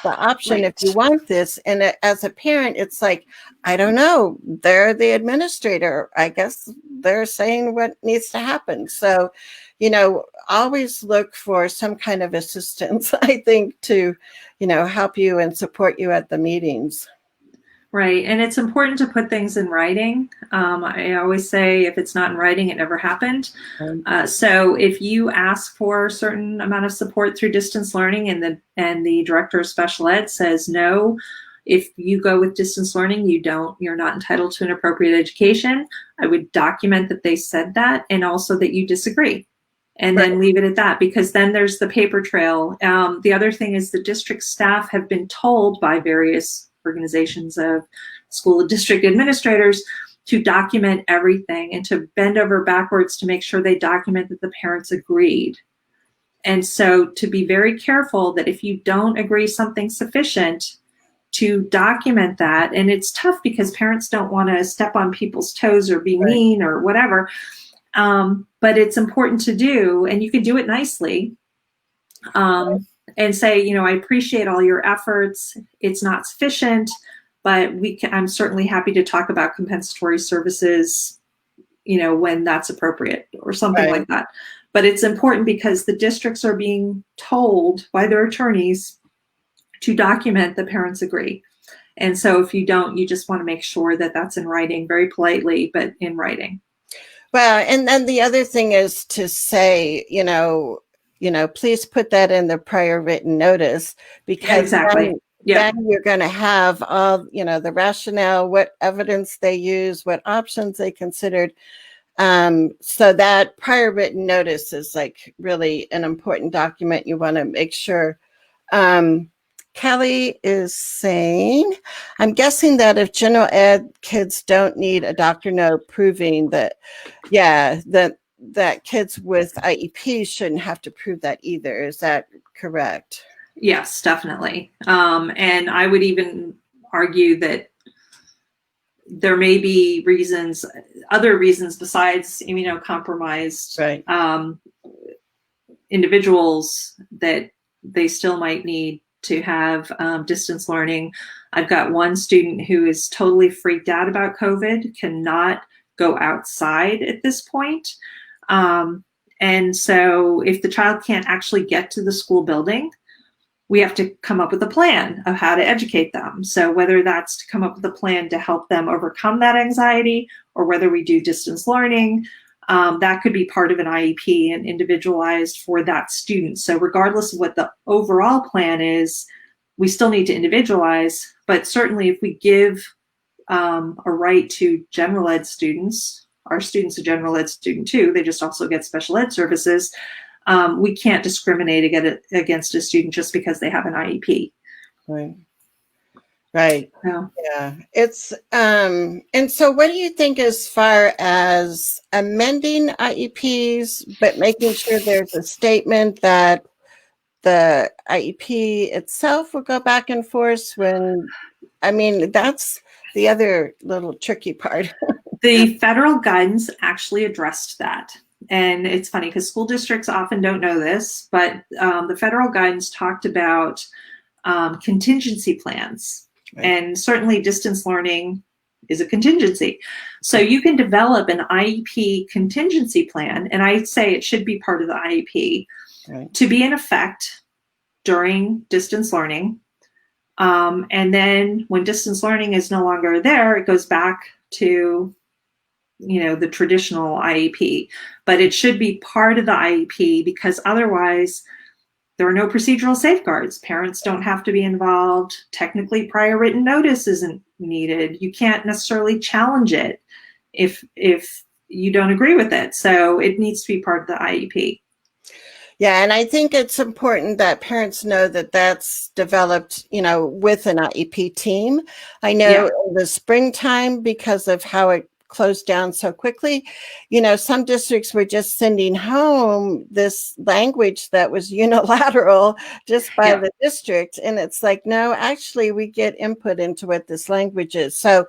option. Right. If you want this. And as a parent, it's like, I don't know, they're the administrator. I guess they're saying what needs to happen. So, you know, always look for some kind of assistance, I think, to, you know, help you and support you at the meetings. Right. And it's important to put things in writing. I always say, if it's not in writing, it never happened. So if you ask for a certain amount of support through distance learning and the director of special ed says no, if you go with distance learning, you're not entitled to an appropriate education, I would document that they said that, and also that you disagree. And then leave it at that, because then there's the paper trail. The other thing is the district staff have been told by various organizations of school and district administrators to document everything and to bend over backwards to make sure they document that the parents agreed. And so to be very careful that if you don't agree something's sufficient, to document that. And it's tough because parents don't want to step on people's toes or be mean or whatever. But it's important to do, and you can do it nicely, and say, you know, I appreciate all your efforts. It's not sufficient, but I'm certainly happy to talk about compensatory services, you know, when that's appropriate, or something like that. But it's important because the districts are being told by their attorneys to document the parents agree. And so if you don't, you just want to make sure that that's in writing, very politely, but in writing. Well, and then the other thing is to say, you know, please put that in the prior written notice, because then you're going to have all, you know, the rationale, what evidence they use, what options they considered. So that prior written notice is like really an important document. You want to make sure. Kelly is saying, I'm guessing that if general ed kids don't need a doctor note proving that, that kids with IEPs shouldn't have to prove that either. Is that correct? Yes, definitely. And I would even argue that there may be other reasons besides immunocompromised individuals that they still might need to have distance learning. I've got one student who is totally freaked out about COVID, cannot go outside at this point. And so if the child can't actually get to the school building, we have to come up with a plan of how to educate them. So whether that's to come up with a plan to help them overcome that anxiety, or whether we do distance learning, that could be part of an IEP and individualized for that student. So regardless of what the overall plan is, we still need to individualize. But certainly if we give a right to general ed students, our student's a general ed student too, they just also get special ed services, we can't discriminate against a student just because they have an IEP. Right. Right. So, Yeah. It's and so what do you think as far as amending IEPs, but making sure there's a statement that the IEP itself will go back and forth when, I mean, that's the other little tricky part. the federal guidance actually addressed that. And it's funny because school districts often don't know this, but the federal guidance talked about contingency plans. Right. And certainly distance learning is a contingency. So you can develop an IEP contingency plan, and I'd say it should be part of the IEP, right, to be in effect during distance learning. And then when distance learning is no longer there, it goes back to, the traditional IEP. But it should be part of the IEP because otherwise there are no procedural safeguards. Parents don't have to be involved. Technically, prior written notice isn't needed. You can't necessarily challenge it if you don't agree with it. So it needs to be part of the IEP. Yeah, and I think it's important that parents know that that's developed, with an IEP team. I know in the springtime, because of how it closed down so quickly, some districts were just sending home this language that was unilateral just by the district. And it's like, no, actually, we get input into what this language is. So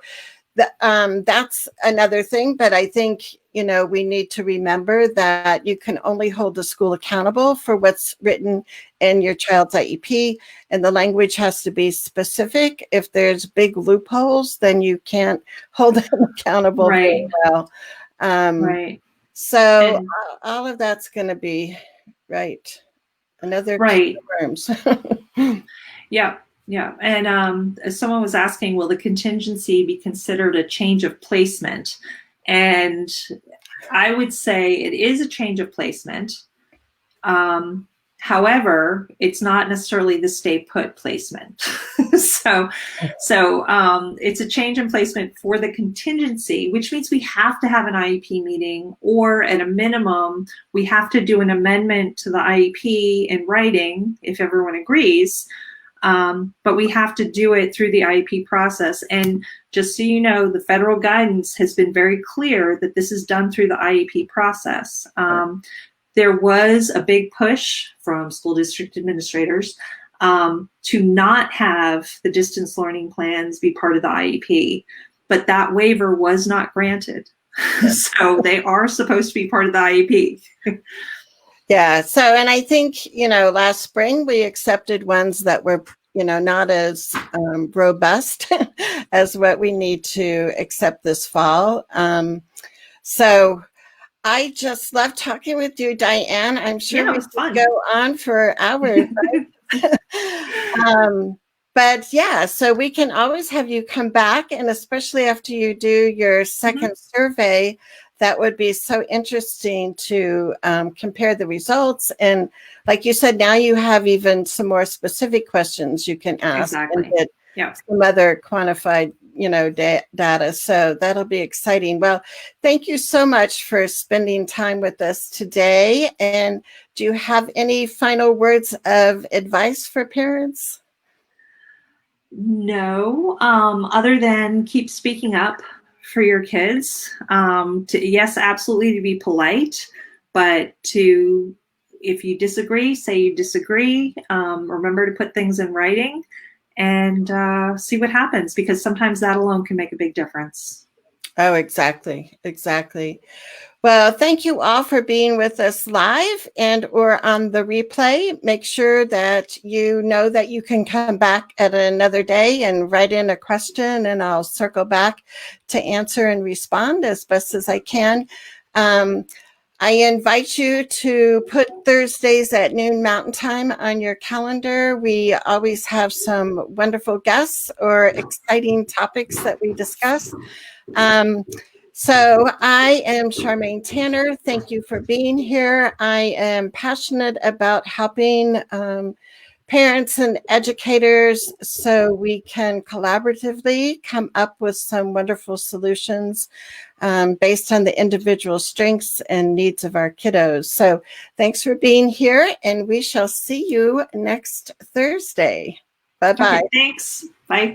that's another thing. But I think, we need to remember that you can only hold the school accountable for what's written in your child's IEP, and the language has to be specific. If there's big loopholes, then you can't hold them accountable very well. Right. So all of that's going to be another terms. Yeah. Yeah. And someone was asking, will the contingency be considered a change of placement? And I would say it is a change of placement. However, it's not necessarily the stay put placement. So it's a change in placement for the contingency, which means we have to have an IEP meeting, or at a minimum, we have to do an amendment to the IEP in writing if everyone agrees. But we have to do it through the IEP process. And just so you know, the federal guidance has been very clear that this is done through the IEP process. There was a big push from school district administrators to not have the distance learning plans be part of the IEP, but that waiver was not granted. So they are supposed to be part of the IEP. Yeah. So, and I think, last spring we accepted ones that were, not as robust as what we need to accept this fall. So I just love talking with you, Diane. I'm sure we could go on for hours. But yeah, so we can always have you come back, and especially after you do your second survey, that would be so interesting to compare the results. And like you said, now you have even some more specific questions you can ask and get some other quantified, data. So that'll be exciting. Well, thank you so much for spending time with us today. And do you have any final words of advice for parents? No, other than keep speaking up for your kids. Yes, absolutely, to be polite, but if you disagree, say you disagree. Remember to put things in writing and see what happens, because sometimes that alone can make a big difference. Oh, exactly. Well, thank you all for being with us live and or on the replay. Make sure that you know that you can come back at another day and write in a question, and I'll circle back to answer and respond as best as I can. I invite you to put Thursdays at noon Mountain Time on your calendar. We always have some wonderful guests or exciting topics that we discuss. So I am Charmaine Tanner. Thank you for being here. I am passionate about helping parents and educators so we can collaboratively come up with some wonderful solutions based on the individual strengths and needs of our kiddos. So thanks for being here, and we shall see you next Thursday. Bye-bye. Okay, thanks. Bye.